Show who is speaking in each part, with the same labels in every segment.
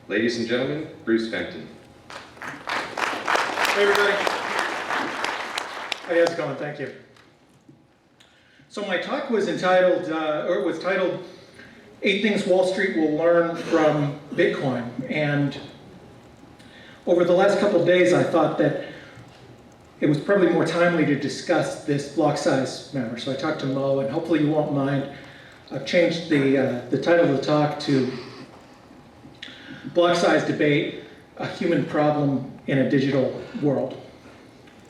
Speaker 1: Ladies and gentlemen, Bruce Fenton.
Speaker 2: Hey everybody. Hey, how's it going? Thank you. So my talk was titled 8 Things Wall Street Will Learn from Bitcoin. And over the last couple of days, I thought that it was probably more timely to discuss this block size matter. So I talked to Mo, and hopefully you won't mind. I've changed the title of the talk to Block Size Debate, a Human Problem in a Digital World.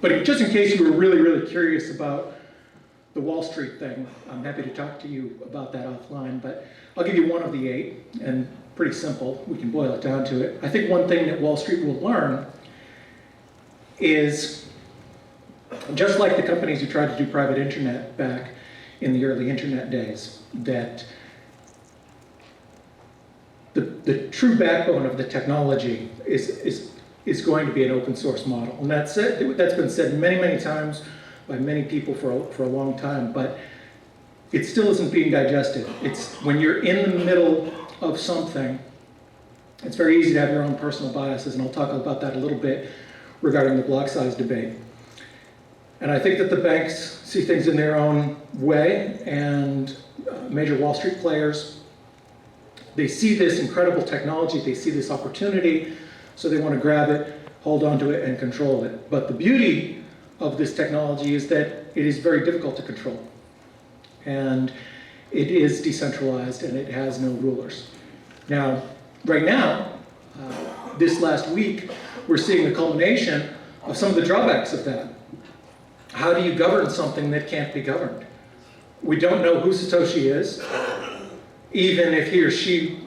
Speaker 2: But just in case you were really, really curious about the Wall Street thing, I'm happy to talk to you about that offline, but I'll give you one of the 8, and pretty simple. We can boil it down to it. I think one thing that Wall Street will learn is, just like the companies who tried to do private internet back in the early internet days, that the true backbone of the technology is going to be an open source model. And that's been said many, many times by many people for a long time, but it still isn't being digested. It's when you're in the middle of something, it's very easy to have your own personal biases, and I'll talk about that a little bit regarding the block size debate. And I think that the banks see things in their own way, and major Wall Street players, they see this incredible technology, they see this opportunity, so they want to grab it, hold on to it, and control it. But the beauty of this technology is that it is very difficult to control. And it is decentralized, and it has no rulers. Now, right now, this last week, we're seeing the culmination of some of the drawbacks of that. How do you govern something that can't be governed? We don't know who Satoshi is. Even if he or she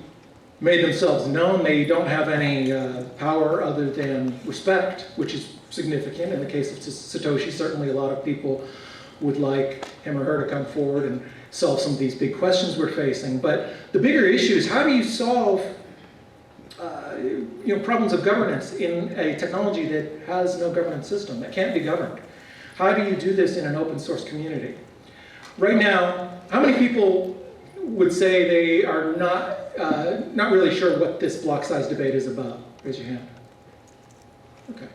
Speaker 2: made themselves known, they don't have any power other than respect, which is significant. In the case of Satoshi, certainly a lot of people would like him or her to come forward and solve some of these big questions we're facing. But the bigger issue is, how do you solve problems of governance in a technology that has no governance system, that can't be governed? How do you do this in an open source community? Right now, how many people would say they are not really sure what this block size debate is about? Raise your hand. Okay.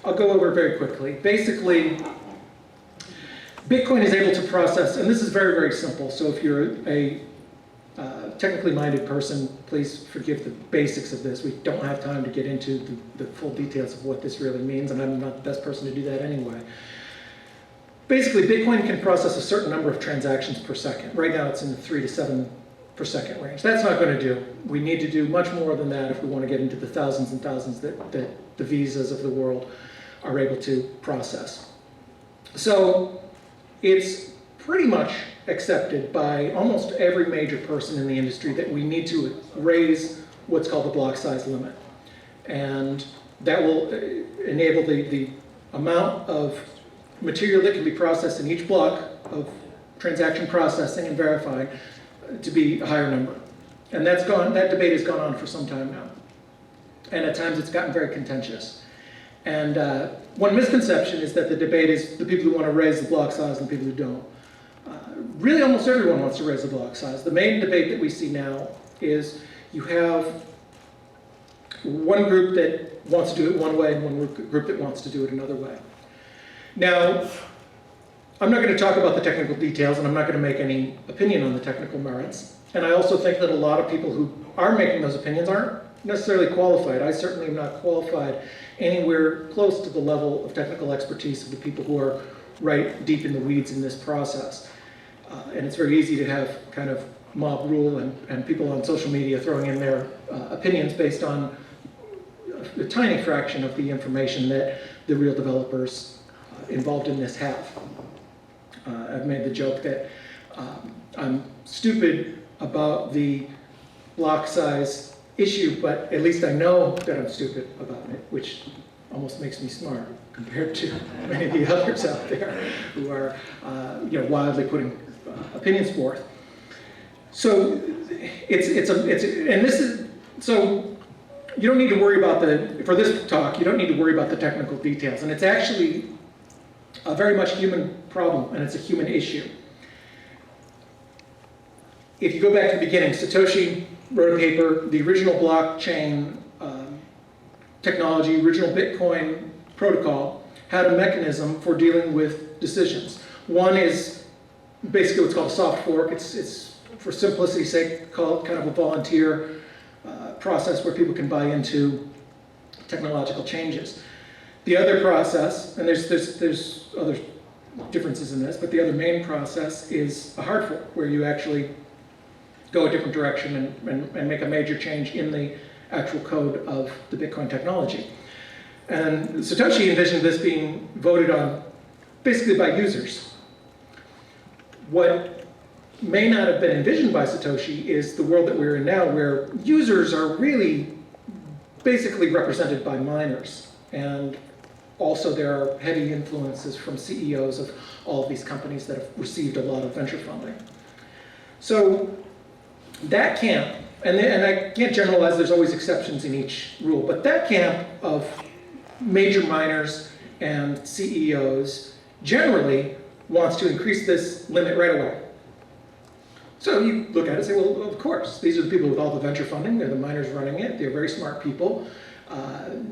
Speaker 2: I'll go over it very quickly. Basically, Bitcoin is able to process, and this is very, very simple, so if you're a technically minded person, please forgive the basics of this. We don't have time to get into the full details of what this really means, and I'm not the best person to do that anyway. Basically, Bitcoin can process a certain number of transactions per second. Right now, it's in the 3 to 7 per second range. That's not going to do. We need to do much more than that if we want to get into the thousands and thousands that the Visas of the world are able to process. So it's pretty much accepted by almost every major person in the industry that we need to raise what's called the block size limit. And that will enable the amount of material that can be processed in each block of transaction processing and verifying to be a higher number. And that debate has gone on for some time now. And at times it's gotten very contentious. And one misconception is that the debate is the people who want to raise the block size and the people who don't. Really, almost everyone wants to raise the block size. The main debate that we see now is you have one group that wants to do it one way and one group that wants to do it another way. Now, I'm not going to talk about the technical details, and I'm not going to make any opinion on the technical merits. And I also think that a lot of people who are making those opinions aren't necessarily qualified. I certainly am not qualified anywhere close to the level of technical expertise of the people who are right deep in the weeds in this process. And it's very easy to have kind of mob rule and people on social media throwing in their opinions based on a tiny fraction of the information that the real developers involved in this have. I've made the joke that I'm stupid about the block size issue, but at least I know that I'm stupid about it, which almost makes me smart compared to many of the others out there who are wildly putting opinions forth. So so you don't need to worry about for this talk, you don't need to worry about the technical details, and it's actually a very much human problem, and it's a human issue. If you go back to the beginning, Satoshi wrote a paper, the original blockchain technology, original Bitcoin protocol, had a mechanism for dealing with decisions. One is basically what's called a soft fork. It's for simplicity's sake, called kind of a volunteer process where people can buy into technological changes. The other process, and there's other differences in this, but the other main process is a hard fork, where you actually go a different direction and make a major change in the actual code of the Bitcoin technology. And Satoshi envisioned this being voted on basically by users. What may not have been envisioned by Satoshi is the world that we're in now, where users are really basically represented by miners. And also there are heavy influences from CEOs of all of these companies that have received a lot of venture funding. So that camp, and I can't generalize, there's always exceptions in each rule, but that camp of major miners and CEOs generally wants to increase this limit right away. So you look at it and say, well, of course, these are the people with all the venture funding, they're the miners running it, they're very smart people,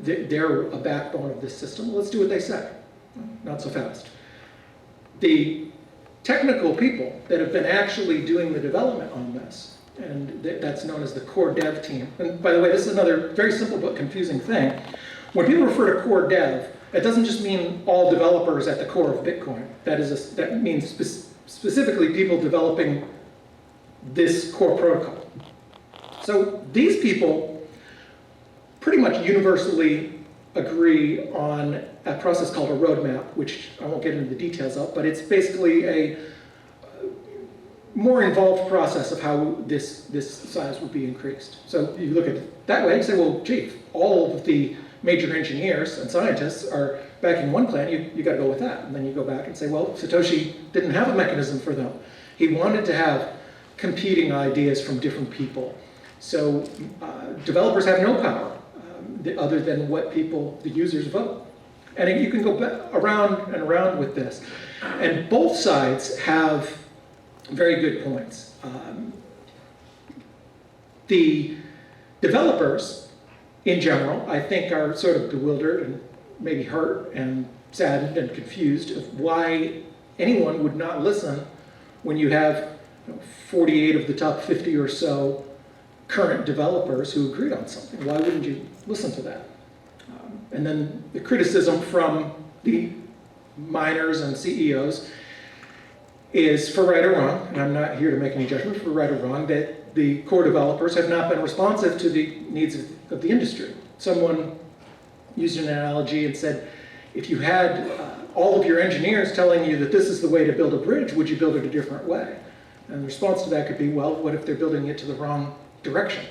Speaker 2: they're a backbone of this system, let's do what they say. Not so fast. The technical people that have been actually doing the development on this, and that's known as the core dev team. And by the way, this is another very simple but confusing thing. When people refer to core dev, it doesn't just mean all developers at the core of Bitcoin. That means specifically people developing this core protocol. So these people pretty much universally agree on a process called a roadmap, which I won't get into the details of, but it's basically a more involved process of how this size would be increased. So you look at it that way and say, well, gee, all of the major engineers and scientists are back in one plan, you got to go with that. And then you go back and say, well, Satoshi didn't have a mechanism for them. He wanted to have competing ideas from different people. So developers have no power other than what people, the users, vote. And you can go around and around with this. And both sides have very good points. The developers, in general, I think are sort of bewildered and maybe hurt and saddened and confused of why anyone would not listen when you have 48 of the top 50 or so current developers who agreed on something. Why wouldn't you listen to that? And then the criticism from the miners and CEOs is, for right or wrong, and I'm not here to make any judgment, for right or wrong, that the core developers have not been responsive to the needs of the industry. Someone used an analogy and said, if you had all of your engineers telling you that this is the way to build a bridge, would you build it a different way? And the response to that could be, well, what if they're building it to the wrong direction?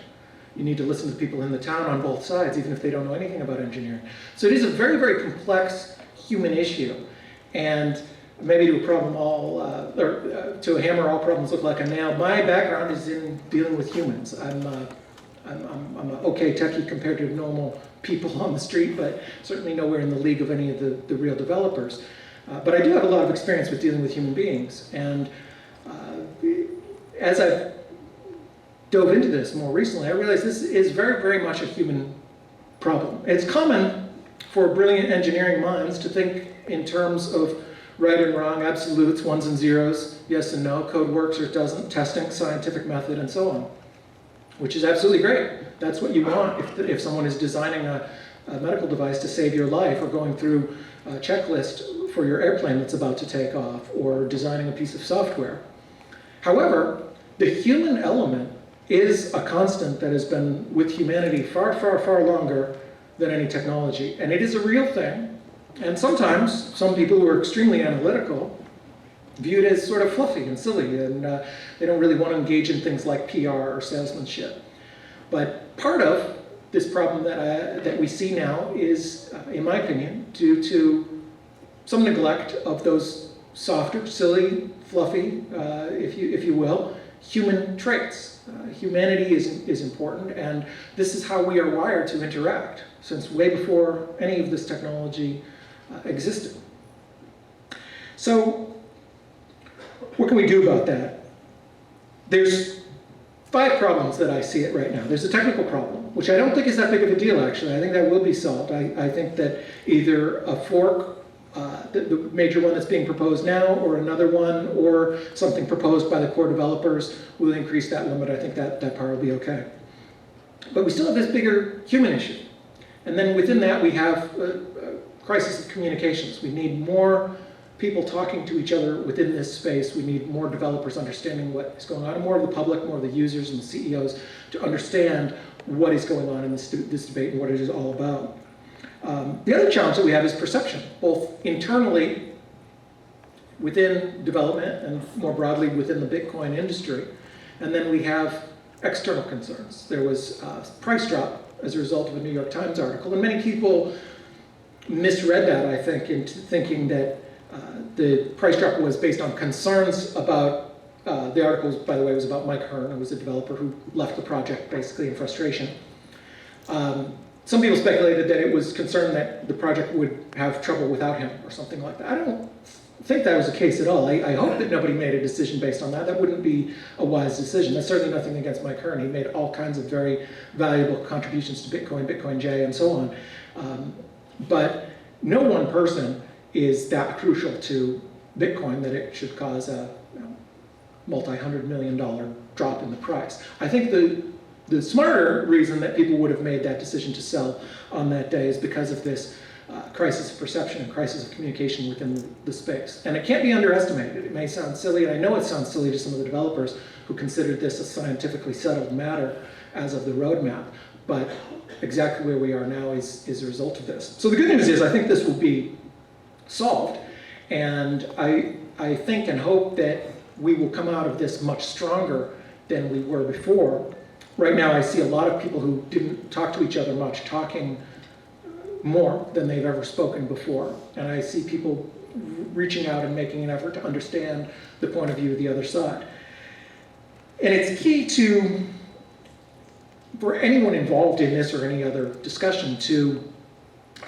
Speaker 2: You need to listen to people in the town on both sides, even if they don't know anything about engineering. So it is a very, very complex human issue. And maybe to a problem to a hammer, all problems look like a nail. My background is in dealing with humans. I'm an okay techie compared to normal people on the street, but certainly nowhere in the league of any of the real developers. But I do have a lot of experience with dealing with human beings. And as I've dove into this more recently, I realized this is very, very much a human problem. It's common for brilliant engineering minds to think in terms of right and wrong, absolutes, ones and zeros, yes and no, code works or it doesn't, testing, scientific method, and so on, which is absolutely great. That's what you want if someone is designing a medical device to save your life, or going through a checklist for your airplane that's about to take off, or designing a piece of software. However, the human element is a constant that has been with humanity far, far, far longer than any technology. And it is a real thing. And sometimes, some people who are extremely analytical view it as sort of fluffy and silly, and they don't really want to engage in things like PR or salesmanship. But part of this problem that we see now is, in my opinion, due to some neglect of those softer, silly, fluffy, if you will, human traits. Humanity is important, and this is how we are wired to interact, since way before any of this technology existed. So, what can we do about that? There's 5 problems that I see it right now. There's a technical problem, which I don't think is that big of a deal, actually. I think that will be solved. I think that either a fork, the major one that's being proposed now, or another one, or something proposed by the core developers will increase that limit. I think that part will be okay. But we still have this bigger human issue. And then within that, we have a crisis of communications. We need more people talking to each other within this space. We need more developers understanding what is going on, and more of the public, more of the users and the CEOs to understand what is going on in this debate and what it is all about. The other challenge that we have is perception, both internally within development and more broadly within the Bitcoin industry. And then we have external concerns. There was a price drop as a result of a New York Times article, and many people misread that, I think, into thinking that the price drop was based on concerns about, the article, by the way, was about Mike Hearn, who was a developer who left the project basically in frustration. Some people speculated that it was concerned that the project would have trouble without him or something like that. I don't think that was the case at all. I hope that nobody made a decision based on that. That wouldn't be a wise decision. That's certainly nothing against Mike Hearn. He made all kinds of very valuable contributions to Bitcoin, Bitcoin J, and so on. But no one person is that crucial to Bitcoin that it should cause a multi-$100 million drop in the price. I think the smarter reason that people would have made that decision to sell on that day is because of this crisis of perception and crisis of communication within the space. And it can't be underestimated. It may sound silly, and I know it sounds silly to some of the developers who considered this a scientifically settled matter as of the roadmap, but exactly where we are now is a result of this. So the good news is I think this will be solved, and I think and hope that we will come out of this much stronger than we were before. Right now I see a lot of people who didn't talk to each other much talking more than they've ever spoken before, and I see people reaching out and making an effort to understand the point of view of the other side. And it's key for anyone involved in this or any other discussion to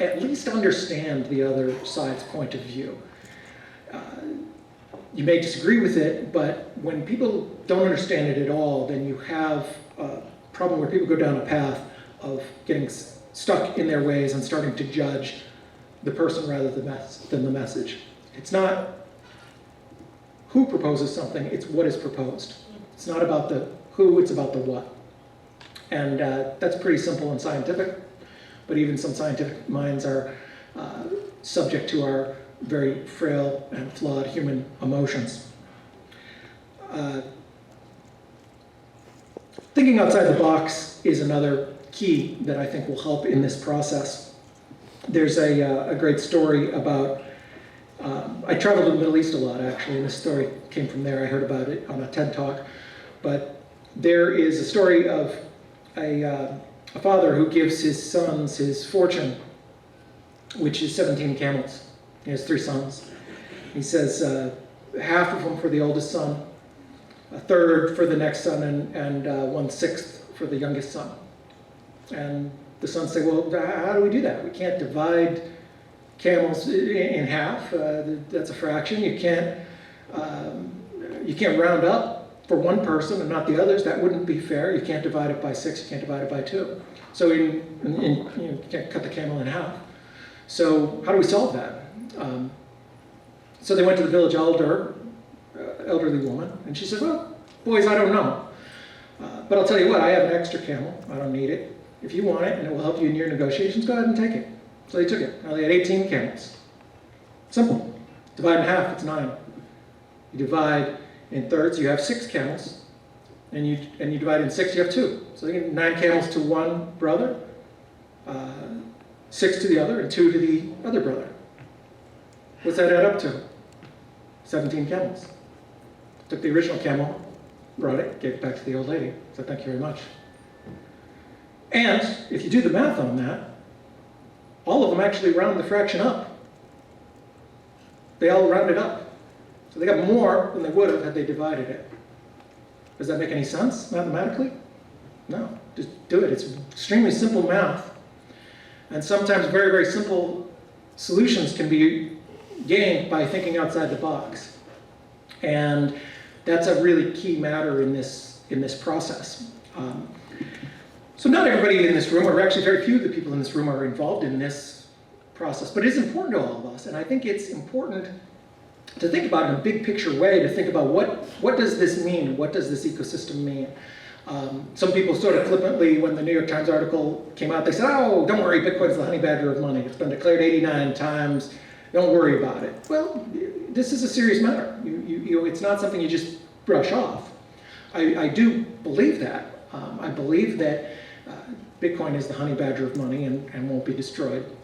Speaker 2: at least understand the other side's point of view. You may disagree with it, but when people don't understand it at all, then you have a problem where people go down a path of getting stuck in their ways and starting to judge the person rather than the message. It's not who proposes something, it's what is proposed. It's not about the who, it's about the what. And that's pretty simple and scientific, but even some scientific minds are subject to our very frail and flawed human emotions. Thinking outside the box is another key that I think will help in this process. There's a great story about, I traveled to the Middle East a lot actually, and this story came from there. I heard about it on a TED Talk. But there is a story of a father who gives his sons his fortune, which is 17 camels. He has 3 sons. He says half of them for the oldest son, a third for the next son, and 1/6 for the youngest son. And the sons say, well, how do we do that? We can't divide camels in half. That's a fraction. You can't round up for one person and not the others. That wouldn't be fair. You can't divide it by 6. You can't divide it by 2. So you can't cut the camel in half. So how do we solve that? So they went to the village elderly woman, and she said, well, boys, I don't know. But I'll tell you what, I have an extra camel. I don't need it. If you want it and it will help you in your negotiations, go ahead and take it. So they took it. Now they had 18 camels. Simple. Divide in half, it's 9. You divide in thirds, you have 6 camels. And you divide in 6, you have 2. So they get 9 camels to one brother, 6 to the other, and 2 to the other brother. What's that add up to? 17 camels. Took the original camel, brought it, gave it back to the old lady. Said, thank you very much. And if you do the math on that, all of them actually round the fraction up. They all rounded up. So they got more than they would have had they divided it. Does that make any sense mathematically? No, just do it. It's extremely simple math. And sometimes very, very simple solutions can be gained by thinking outside the box. And that's a really key matter in this this process. So not everybody in this room, or actually very few of the people in this room, are involved in this process, but it is important to all of us, and I think it's important to think about it in a big picture way, to think about what does this mean? What does this ecosystem mean? Some people sort of flippantly, when the New York Times article came out, they said, oh, don't worry, Bitcoin's the honey badger of money. It's been declared 89 times. Don't worry about it. Well, this is a serious matter. It's not something you just brush off. I do believe that. I believe that Bitcoin is the honey badger of money and won't be destroyed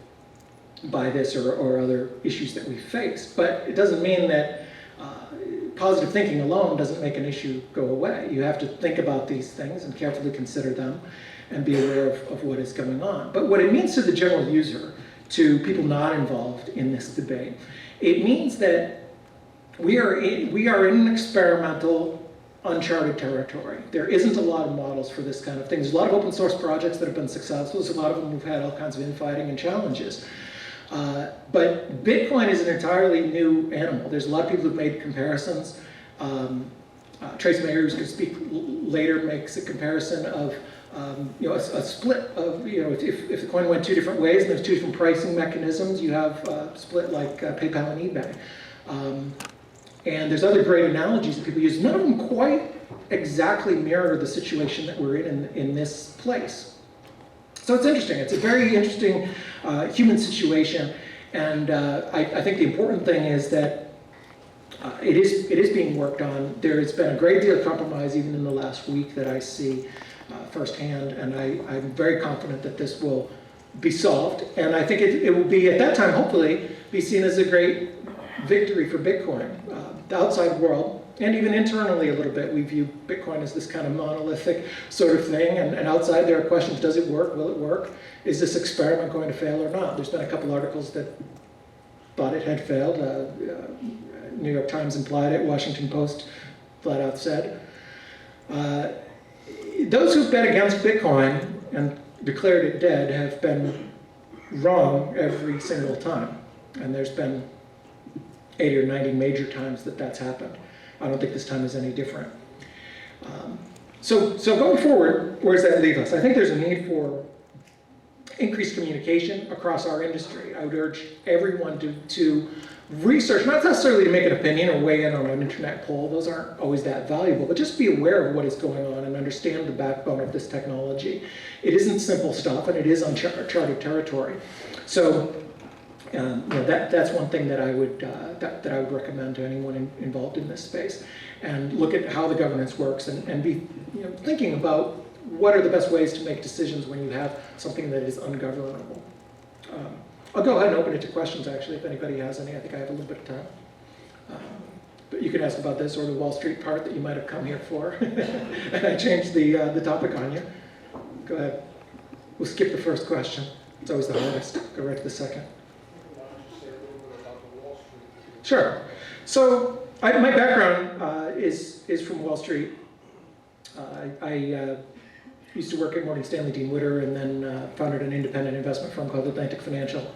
Speaker 2: by this or other issues that we face. But it doesn't mean that positive thinking alone doesn't make an issue go away. You have to think about these things and carefully consider them and be aware of what is going on. But what it means to the general user, to people not involved in this debate, it means that we are in an experimental, uncharted territory. There isn't a lot of models for this kind of thing. There's a lot of open source projects that have been successful. There's a lot of them who've had all kinds of infighting and challenges. But Bitcoin is an entirely new animal. There's a lot of people who've made comparisons. Trace Mayer, who's going to speak later, makes a comparison of a split of, if the coin went two different ways and there's two different pricing mechanisms, you have a split like PayPal and eBay. And there's other great analogies that people use. None of them quite exactly mirror the situation that we're in this place. So it's interesting. It's a very interesting human situation, and I think the important thing is that it is being worked on. There has been a great deal of compromise even in the last week that I see firsthand, and I'm very confident that this will be solved. And I think it will be, at that time, hopefully, be seen as a great victory for Bitcoin. The outside world, and even internally a little bit, we view Bitcoin as this kind of monolithic sort of thing, and outside there are questions: does it work? Will it work? Is this experiment going to fail or not? There's been a couple articles that thought it had failed. New York Times implied it, Washington Post flat out said. Those who bet against Bitcoin and declared it dead have been wrong every single time, and there's been 80 or 90 major times that's happened. I don't think this time is any different. So going forward, where does that leave us? I think there's a need for increased communication across our industry. I would urge everyone to research, not necessarily to make an opinion or weigh in on an internet poll. Those aren't always that valuable, but just be aware of what is going on and understand the backbone of this technology. It isn't simple stuff, and it is uncharted territory. So that's one thing that I would recommend to anyone involved in this space, and look at how the governance works and be thinking about what are the best ways to make decisions when you have something that is ungovernable. I'll go ahead and open it to questions, actually, if anybody has any. I think I have a little bit of time. But you can ask about this or the Wall Street part that you might have come here for. And I changed the topic on you. Go ahead. We'll skip the first question. It's always the hardest. Go right to the second. Sure. So my background is from Wall Street. I used to work at Morgan Stanley Dean Witter, and then founded an independent investment firm called Atlantic Financial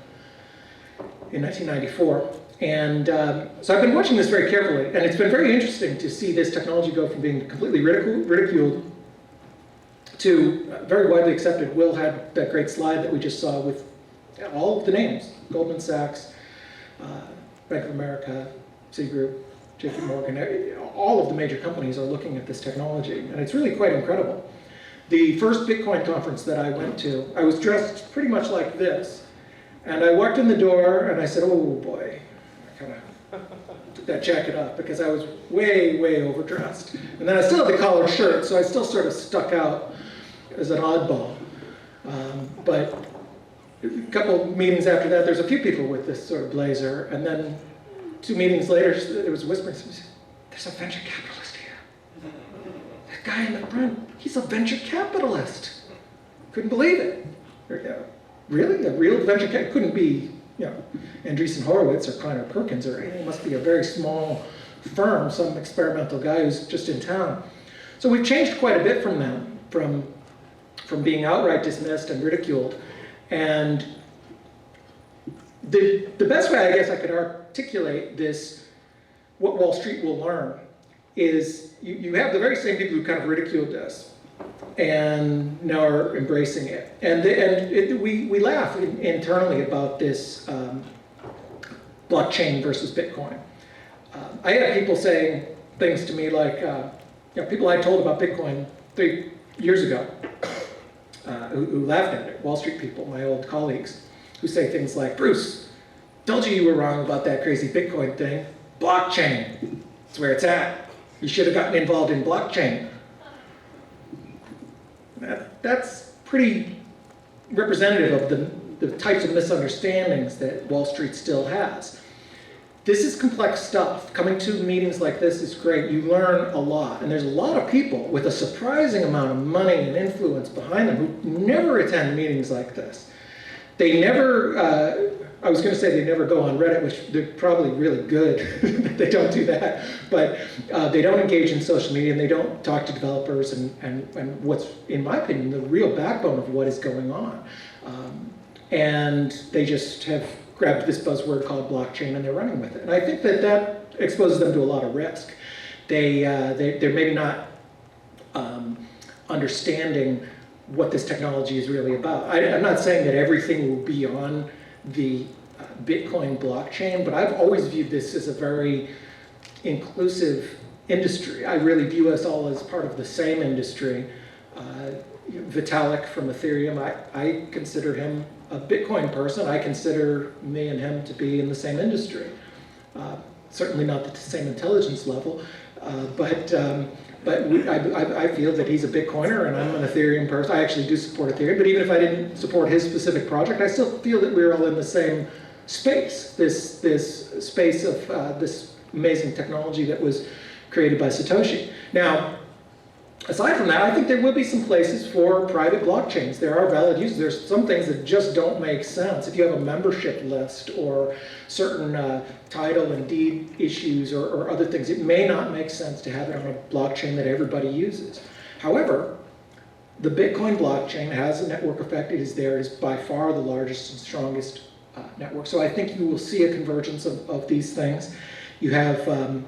Speaker 2: in 1994. And so I've been watching this very carefully, and it's been very interesting to see this technology go from being completely ridiculed to very widely accepted. Will had that great slide that we just saw with all of the names: Goldman Sachs, Bank of America, Citigroup, JP Morgan. All of the major companies are looking at this technology, and it's really quite incredible. The first Bitcoin conference that I went to, I was dressed pretty much like this. And I walked in the door and I said, oh boy, I kind of took that jacket off because I was way, way overdressed. And then I still had the collared shirt, so I still sort of stuck out as an oddball. But a couple meetings after that, there's a few people with this sort of blazer. And then 2 meetings later, there was whispering, there's a venture capitalist here. That guy in the front, he's a venture capitalist. Couldn't believe it. Really? A real venture capitalist? Couldn't be, Andreessen Horowitz or Kleiner Perkins or anything. It must be a very small firm, some experimental guy who's just in town. So we've changed quite a bit from them, from being outright dismissed and ridiculed. And the best way, I guess, I could articulate this, what Wall Street will learn, is you have the very same people who kind of ridiculed this and now are embracing it. And we laugh internally about this blockchain versus Bitcoin. I had people saying things to me like, people I told about Bitcoin 3 years ago who laughed at it, Wall Street people, my old colleagues, who say things like, Bruce, told you were wrong about that crazy Bitcoin thing. Blockchain, that's where it's at. You should have gotten involved in blockchain. That's pretty representative of the types of misunderstandings that Wall Street still has. This is complex stuff. Coming to meetings like this is great. You learn a lot. And there's a lot of people with a surprising amount of money and influence behind them who never attend meetings like this. They never, I was going to say they never go on Reddit, which they're probably really good that they don't do that. But they don't engage in social media, and they don't talk to developers and what's, in my opinion, the real backbone of what is going on. And they just have grabbed this buzzword called blockchain and they're running with it. And I think that exposes them to a lot of risk. They're maybe not understanding what this technology is really about. I'm not saying that everything will be on the Bitcoin blockchain, but I've always viewed this as a very inclusive industry. I really view us all as part of the same industry. Vitalik from Ethereum, I consider him a Bitcoin person. I consider me and him to be in the same industry. Certainly not the same intelligence level, but I feel that he's a Bitcoiner and I'm an Ethereum person. I actually do support Ethereum, but even if I didn't support his specific project, I still feel that we're all in the same space, this space of this amazing technology that was created by Satoshi. Now, aside from that, I think there will be some places for private blockchains. There are valid uses. There's some things that just don't make sense. If you have a membership list or certain title and deed issues or other things, it may not make sense to have it on a blockchain that everybody uses. However, the Bitcoin blockchain has a network effect. It is there. It is by far the largest and strongest network. So I think you will see a convergence of these things. You have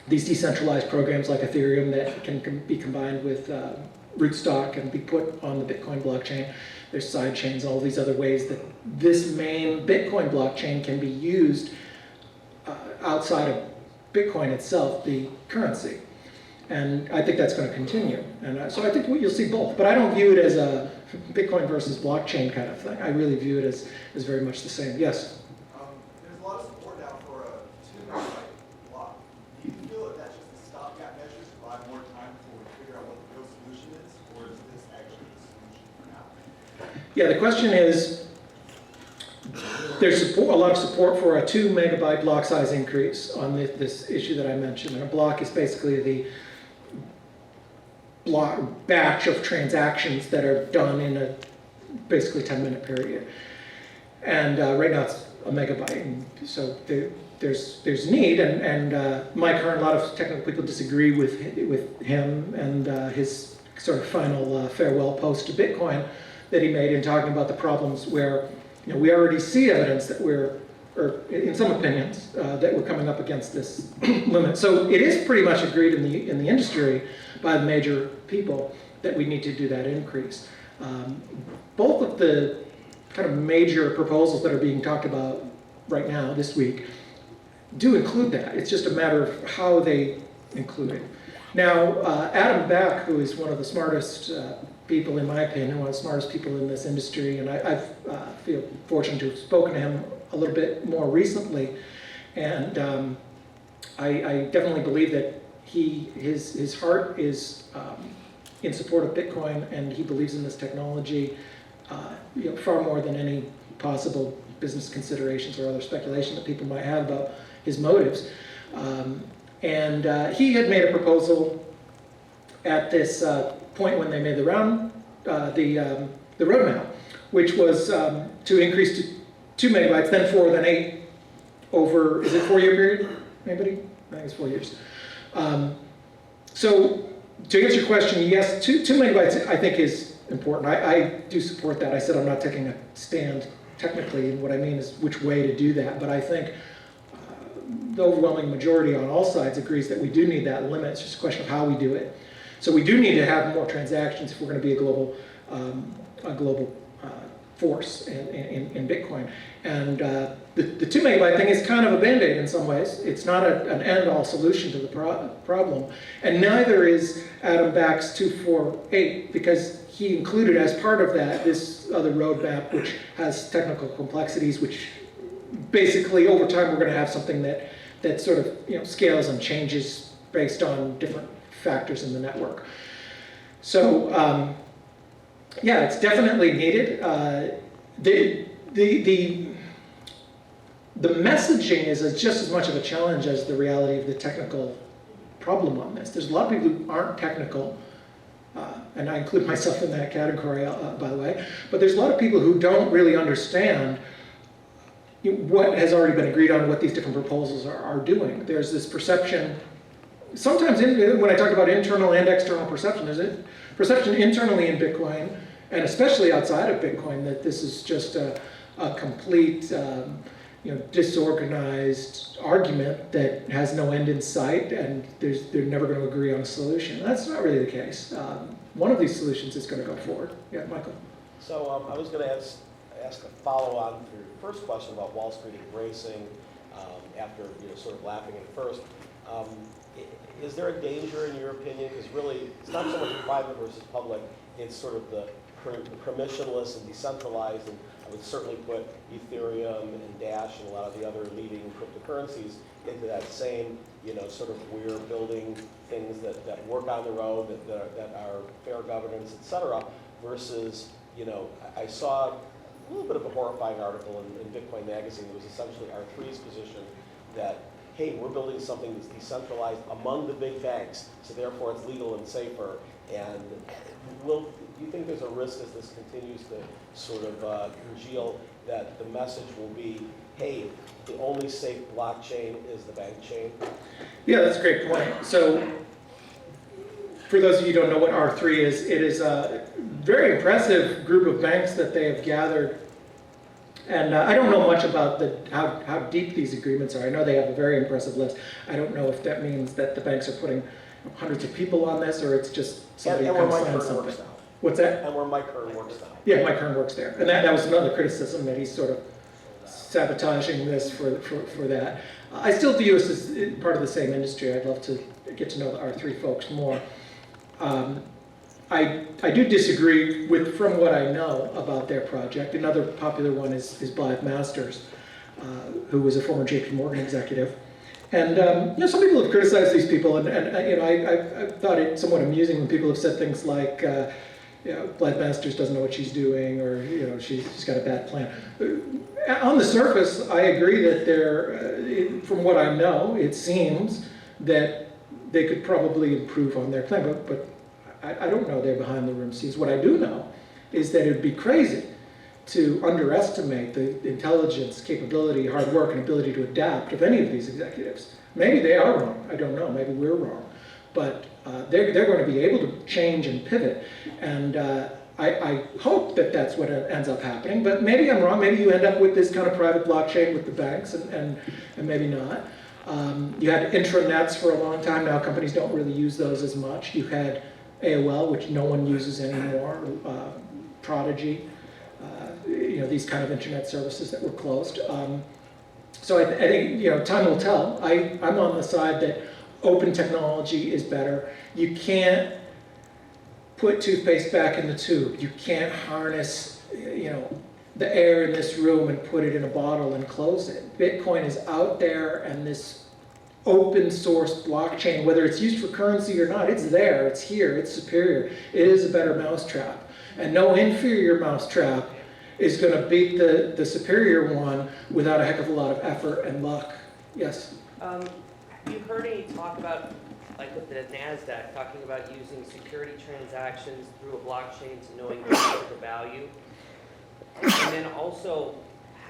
Speaker 2: these decentralized programs like Ethereum that can be combined with rootstock and be put on the Bitcoin blockchain. There's side chains, all these other ways that this main Bitcoin blockchain can be used outside of Bitcoin itself, the currency. And I think that's going to continue. And so I think you'll see both. But I don't view it as a Bitcoin versus blockchain kind of thing. I really view it as very much the same. Yes?
Speaker 3: There's a lot of support now for a 2-megabyte block. Do you feel that that's just a stopgap measure to buy more time before we figure out what the real solution is? Or is this actually the solution for now?
Speaker 2: Yeah, the question is, there's a lot of support for a 2 megabyte block size increase on this issue that I mentioned. And a block is basically the block batch of transactions that are done in a basically 10-minute period. And right now it's a megabyte. And so there's need, and Mike Hearn, a lot of technical people disagree with him and his sort of final farewell post to Bitcoin that he made in talking about the problems where we already see evidence that we're, or in some opinions, that we're coming up against this limit. So it is pretty much agreed in the industry by the major people that we need to do that increase. Both of the kind of major proposals that are being talked about right now this week do include that. It's just a matter of how they include it. Now, Adam Back, who is one of the smartest people, in my opinion, one of the smartest people in this industry, and I feel fortunate to have spoken to him a little bit more recently, and I definitely believe that his heart is in support of Bitcoin, and he believes in this technology far more than any possible business considerations or other speculation that people might have about his motives. And he had made a proposal at this point when they made the roadmap, which was to increase to 2 megabytes, then 4, then 8 over, is it 4-year period? Anybody? I think it's 4 years. So to answer your question, yes, 2 megabytes I think is important. I do support that. I said I'm not taking a stand technically, and what I mean is which way to do that. But I think the overwhelming majority on all sides agrees that we do need that limit. It's just a question of how we do it. So we do need to have more transactions if we're going to be a global force in Bitcoin. And the 2 megabyte thing is kind of a band-aid in some ways. It's not an end-all solution to the problem. And neither is Adam Back's 248, because he included as part of that this other roadmap which has technical complexities, which basically over time we're going to have something that sort of scales and changes based on different factors in the network. So yeah, it's definitely needed. The messaging is just as much of a challenge as the reality of the technical problem on this. There's a lot of people who aren't technical, and I include myself in that category, by the way, but there's a lot of people who don't really understand what has already been agreed on, what these different proposals are doing. There's this perception, sometimes when I talk about internal and external perception, there's a perception internally in Bitcoin, and especially outside of Bitcoin, that this is just a complete disorganized argument that has no end in sight, and they're never going to agree on a solution. That's not really the case. One of these solutions is going to go forward. Yeah, Michael.
Speaker 4: So I was going to ask a follow-on for your first question about Wall Street embracing, after sort of laughing at first. Is there a danger, in your opinion, because really it's not so much private versus public, it's sort of the permissionless and decentralized, and I would certainly put Ethereum and Dash and a lot of the other leading cryptocurrencies into that same, sort of we're building things that work on their own, that are fair governance, et cetera, versus, I saw a little bit of a horrifying article in Bitcoin Magazine. It was essentially R3's position that, hey, we're building something that's decentralized among the big banks, so therefore it's legal and safer. And do you think there's a risk as this continues to sort of congeal that the message will be, hey, the only safe blockchain is the bank chain?
Speaker 2: Yeah, that's a great point. So for those of you who don't know what R3 is, it is a very impressive group of banks that they have gathered. And I don't know much about how deep these agreements are. I know they have a very impressive list. I don't know if that means that the banks are putting hundreds of people on this, or it's just somebody who comes sign something. What's that?
Speaker 4: And where Mike Hearn works now.
Speaker 2: Yeah, Mike Hearn works there. And that was another criticism, that he's sort of sabotaging this for that. I still view us as part of the same industry. I'd love to get to know the R3 folks more. I do disagree with, from what I know about their project. Another popular one is Blythe Masters, who was a former JP Morgan executive. And some people have criticized these people, and I thought it somewhat amusing when people have said things like, Blythe Masters doesn't know what she's doing, or she's got a bad plan. On the surface, I agree that from what I know, it seems that they could probably improve on their plan, but I don't know their behind the room scenes. What I do know is that it'd be crazy to underestimate the intelligence, capability, hard work, and ability to adapt of any of these executives. Maybe they are wrong. I don't know. Maybe we're wrong. But they're going to be able to change and pivot. And I hope that that's what ends up happening. But maybe I'm wrong. Maybe you end up with this kind of private blockchain with the banks, and maybe not. You had intranets for a long time. Now companies don't really use those as much. You had AOL, which no one uses anymore, Prodigy, these kind of internet services that were closed. So I think time will tell. I'm on the side that open technology is better. You can't put toothpaste back in the tube. You can't harness the air in this room and put it in a bottle and close it. Bitcoin is out there, and this open source blockchain, whether it's used for currency or not, it's there, it's here, it's superior. It is a better mousetrap. And no inferior mousetrap is going to beat the superior one without a heck of a lot of effort and luck. Yes?
Speaker 5: You've heard any talk about, like with the NASDAQ, talking about using security transactions through a blockchain to knowing the value? And then also,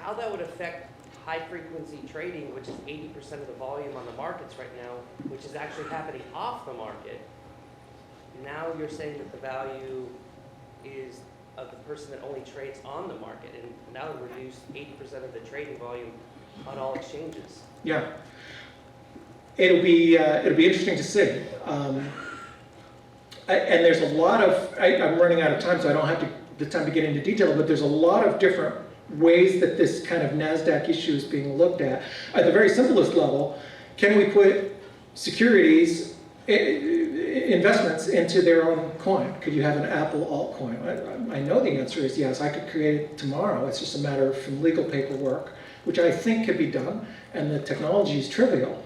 Speaker 5: how that would affect high-frequency trading, which is 80% of the volume on the markets right now, which is actually happening off the market. Now you're saying that the value is of the person that only trades on the market, and now they've reduced 80% of the trading volume on all exchanges.
Speaker 2: Yeah. It'll be interesting to see. And there's a lot of, I'm running out of time, so I don't have the time to get into detail, but there's a lot of different ways that this kind of NASDAQ issue is being looked at. At the very simplest level, can we put securities, investments into their own coin? Could you have an Apple altcoin? I know the answer is yes. I could create it tomorrow. It's just a matter of some legal paperwork, which I think could be done, and the technology is trivial.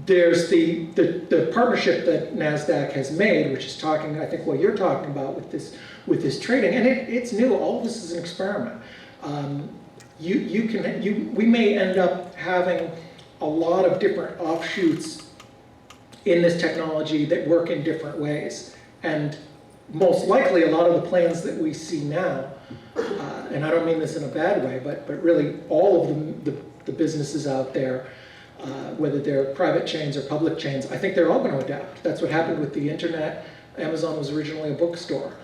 Speaker 2: There's the partnership that NASDAQ has made, which is talking, I think, what you're talking about with this trading, and it's new. All of this is an experiment. We may end up having a lot of different offshoots in this technology that work in different ways, and most likely a lot of the plans that we see now, and I don't mean this in a bad way, but really all of the businesses out there, whether they're private chains or public chains, I think they're all going to adapt. That's what happened with the internet. Amazon was originally a bookstore.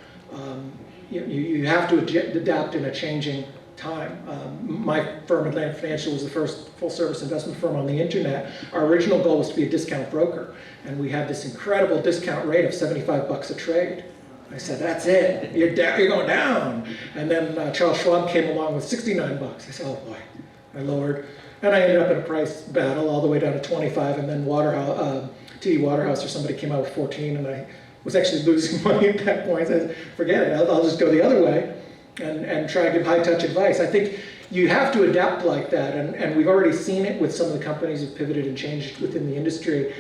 Speaker 2: You have to adapt in a changing time. My firm, Atlantic Financial, was the first full-service investment firm on the internet. Our original goal was to be a discount broker, and we had this incredible discount rate of $75 a trade. I said, that's it, you're going down. And then Charles Schwab came along with $69. I said, oh boy, I lowered. And I ended up in a price battle all the way down to 25, and then TD Waterhouse or somebody came out with 14, and I was actually losing money at that point. I said, forget it, I'll just go the other way and try to give high-touch advice. I think you have to adapt like that, and we've already seen it with some of the companies who've pivoted and changed within the industry.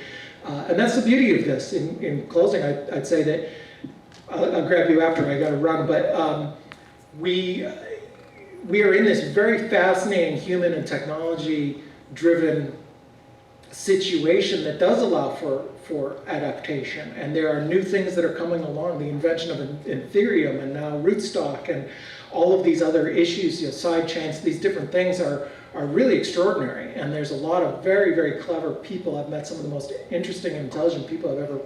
Speaker 2: And that's the beauty of this. In closing, I'd say that, I'll grab you after, I gotta run, but we are in this very fascinating human and technology-driven situation that does allow for adaptation. And there are new things that are coming along, the invention of Ethereum and now rootstock and all of these other issues, side chains, these different things are really extraordinary. And there's a lot of very, very clever people. I've met some of the most interesting and intelligent people I've ever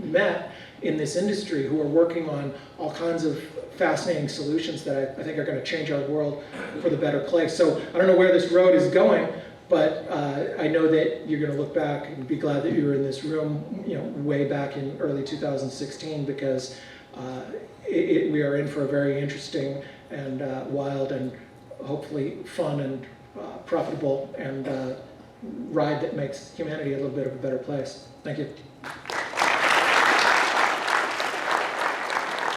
Speaker 2: met in this industry who are working on all kinds of fascinating solutions that I think are going to change our world for the better place. So I don't know where this road is going, but I know that you're going to look back and be glad that you were in this room, way back in early 2016, because we are in for a very interesting and wild and hopefully fun and profitable and ride that makes humanity a little bit of a better place. Thank you.